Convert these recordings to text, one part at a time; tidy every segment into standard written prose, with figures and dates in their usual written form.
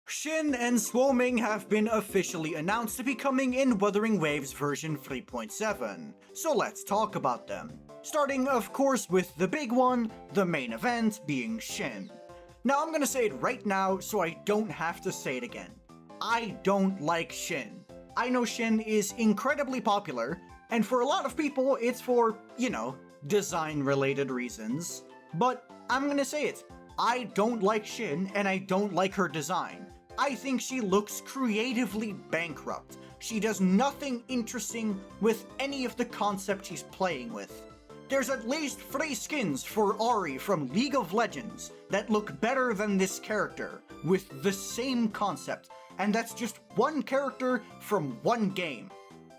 Hsin and Suoming have been officially announced to be coming in Wuthering Waves version 3.7, so let's talk about them. Starting, of course, with the big one, the main event being Hsin. Now I'm gonna say it right now so I don't have to say it again. I don't like Hsin. I know Hsin is incredibly popular, and for a lot of people it's for, design-related reasons. But I'm gonna say it. I don't like Hsin, and I don't like her design. I think she looks creatively bankrupt. She does nothing interesting with any of the concept she's playing with. There's at least 3 skins for Ahri from League of Legends that look better than this character, with the same concept, and that's just one character from one game.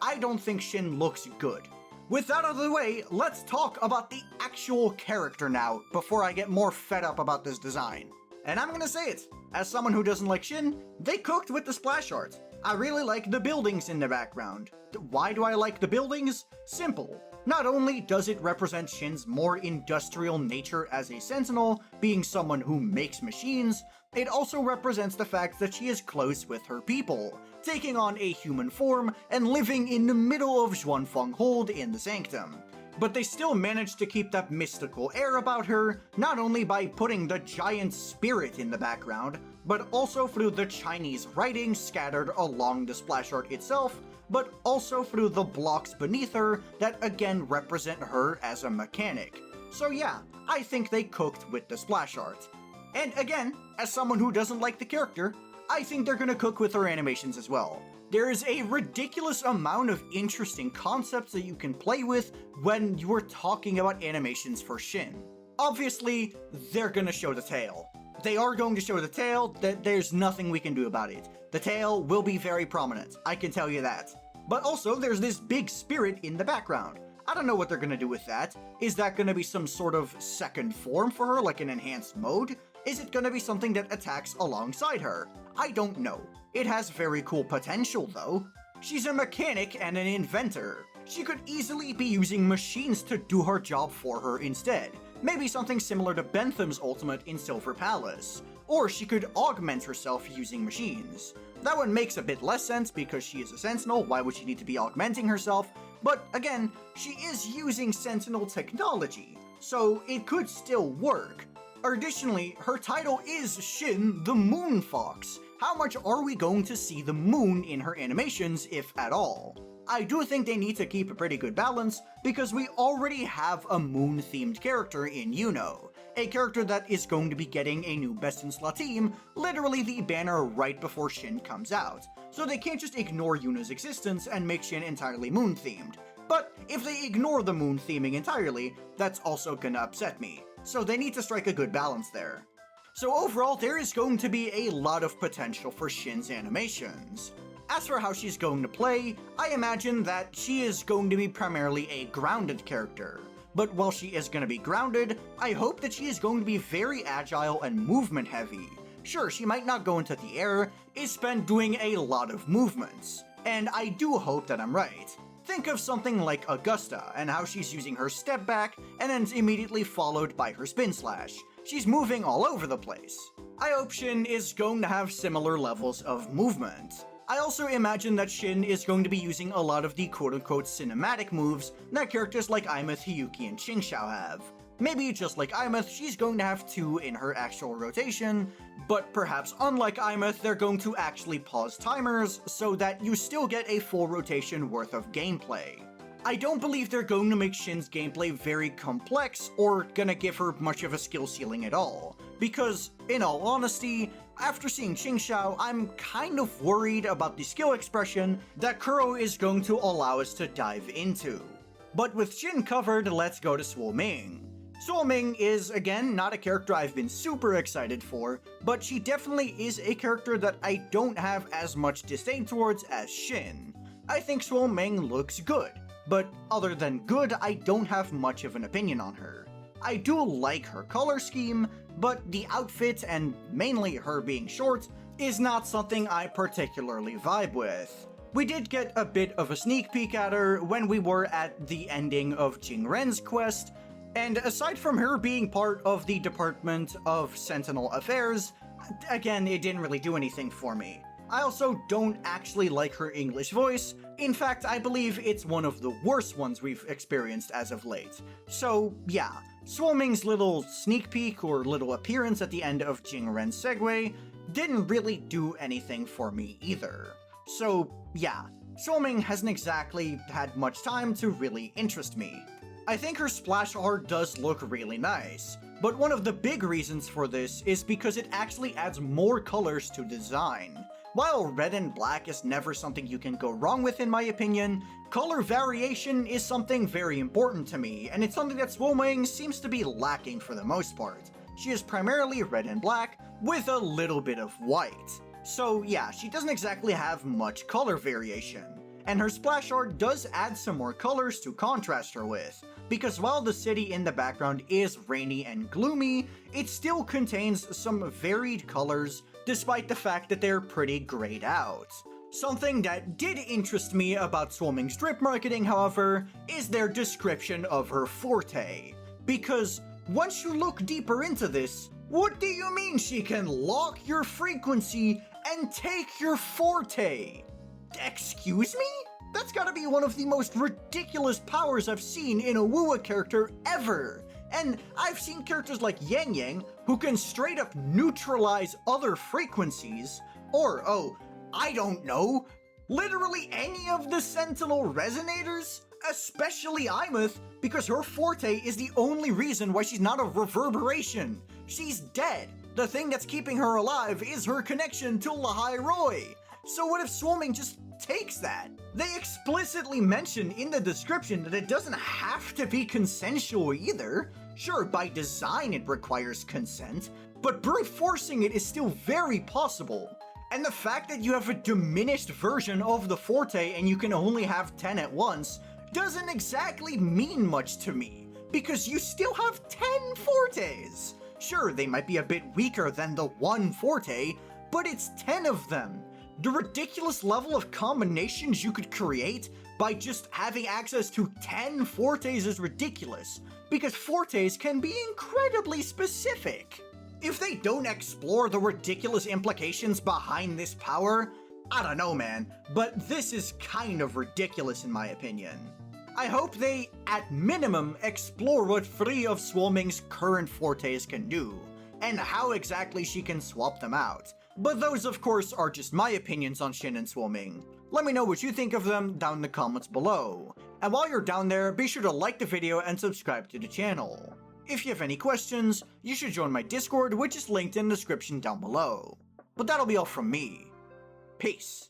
I don't think Hsin looks good. With that out of the way, let's talk about the actual character now, before I get more fed up about this design. And I'm gonna say it, as someone who doesn't like Hsin, they cooked with the splash art. I really like the buildings in the background. Why do I like the buildings? Simple. Not only does it represent Hsin's more industrial nature as a sentinel, being someone who makes machines, it also represents the fact that she is close with her people, taking on a human form and living in the middle of Xuanfeng Hold in the Sanctum. But they still managed to keep that mystical air about her, not only by putting the giant spirit in the background, but also through the Chinese writing scattered along the splash art itself, but also through the blocks beneath her that again represent her as a mechanic. So yeah, I think they cooked with the splash art. And again, as someone who doesn't like the character, I think they're gonna cook with her animations as well. There is a ridiculous amount of interesting concepts that you can play with when you are talking about animations for Hsin. Obviously, they're gonna show the tail. They are going to show the tail, there's nothing we can do about it. The tail will be very prominent, I can tell you that. But also, there's this big spirit in the background. I don't know what they're gonna do with that. Is that gonna be some sort of second form for her, like an enhanced mode? Is it gonna be something that attacks alongside her? I don't know. It has very cool potential though. She's a mechanic and an inventor. She could easily be using machines to do her job for her instead. Maybe something similar to Bentham's ultimate in Silver Palace. Or she could augment herself using machines. That one makes a bit less sense because she is a sentinel, why would she need to be augmenting herself? But again, she is using sentinel technology, so it could still work. Additionally, her title is Hsin the Moon Fox. How much are we going to see the moon in her animations, if at all? I do think they need to keep a pretty good balance, because we already have a moon-themed character in Yuno, a character that is going to be getting a new Best in Slot team, literally the banner right before Hsin comes out, so they can't just ignore Yuno's existence and make Hsin entirely moon-themed. But if they ignore the moon theming entirely, that's also gonna upset me, so they need to strike a good balance there. So overall, there is going to be a lot of potential for Hsin's animations. As for how she's going to play, I imagine that she is going to be primarily a grounded character. But while she is going to be grounded, I hope that she is going to be very agile and movement heavy. Sure, she might not go into the air, is spent doing a lot of movements. And I do hope that I'm right. Think of something like Augusta and how she's using her step back and then immediately followed by her spin slash. She's moving all over the place. I hope Hsin is going to have similar levels of movement. I also imagine that Hsin is going to be using a lot of the quote-unquote cinematic moves that characters like Imeth, Hiyuki, and Qingxiao have. Maybe just like Imeth, she's going to have 2 in her actual rotation, but perhaps unlike Imeth, they're going to actually pause timers so that you still get a full rotation worth of gameplay. I don't believe they're going to make Hsin's gameplay very complex or gonna give her much of a skill ceiling at all, because, in all honesty, after seeing Qingxiao, I'm kind of worried about the skill expression that Kuro is going to allow us to dive into. But with Hsin covered, let's go to Suoming. Suoming is, again, not a character I've been super excited for, but she definitely is a character that I don't have as much disdain towards as Hsin. I think Suoming looks good, but other than good, I don't have much of an opinion on her. I do like her color scheme, but the outfit, and mainly her being short, is not something I particularly vibe with. We did get a bit of a sneak peek at her when we were at the ending of Jingren's quest, and aside from her being part of the Department of Sentinel Affairs, again, it didn't really do anything for me. I also don't actually like her English voice. In fact, I believe it's one of the worst ones we've experienced as of late. So yeah, Suoming's little sneak peek or little appearance at the end of Jingren's segue didn't really do anything for me either. So yeah, Suoming hasn't exactly had much time to really interest me. I think her splash art does look really nice, but one of the big reasons for this is because it actually adds more colors to design. While red and black is never something you can go wrong with in my opinion, color variation is something very important to me, and it's something that Suoming seems to be lacking for the most part. She is primarily red and black, with a little bit of white. So yeah, she doesn't exactly have much color variation. And her splash art does add some more colors to contrast her with, because while the city in the background is rainy and gloomy, it still contains some varied colors despite the fact that they're pretty grayed out. Something that did interest me about Suoming's drip marketing, however, is their description of her forte. Because once you look deeper into this, what do you mean she can lock your frequency and take your forte? Excuse me? That's gotta be one of the most ridiculous powers I've seen in a wuwa character ever. And I've seen characters like Yang Yang who can straight up neutralize other frequencies, or oh, I don't know, literally any of the Sentinel resonators? Especially Imeth, because her forte is the only reason why she's not a reverberation. She's dead. The thing that's keeping her alive is her connection to Lahai Roy. So what if Suoming just takes that? They explicitly mention in the description that it doesn't have to be consensual either. Sure, by design it requires consent, but brute forcing it is still very possible. And the fact that you have a diminished version of the forte and you can only have 10 at once doesn't exactly mean much to me, because you still have 10 fortes. Sure, they might be a bit weaker than the one forte, but it's 10 of them. The ridiculous level of combinations you could create by just having access to 10 fortes is ridiculous, because fortes can be incredibly specific. If they don't explore the ridiculous implications behind this power, I don't know man, but this is kind of ridiculous in my opinion. I hope they, at minimum, explore what 3 of Suoming's current fortes can do, and how exactly she can swap them out. But those of course are just my opinions on Hsin and Suoming. Let me know what you think of them down in the comments below. And while you're down there, be sure to like the video and subscribe to the channel. If you have any questions, you should join my Discord, which is linked in the description down below. But that'll be all from me. Peace.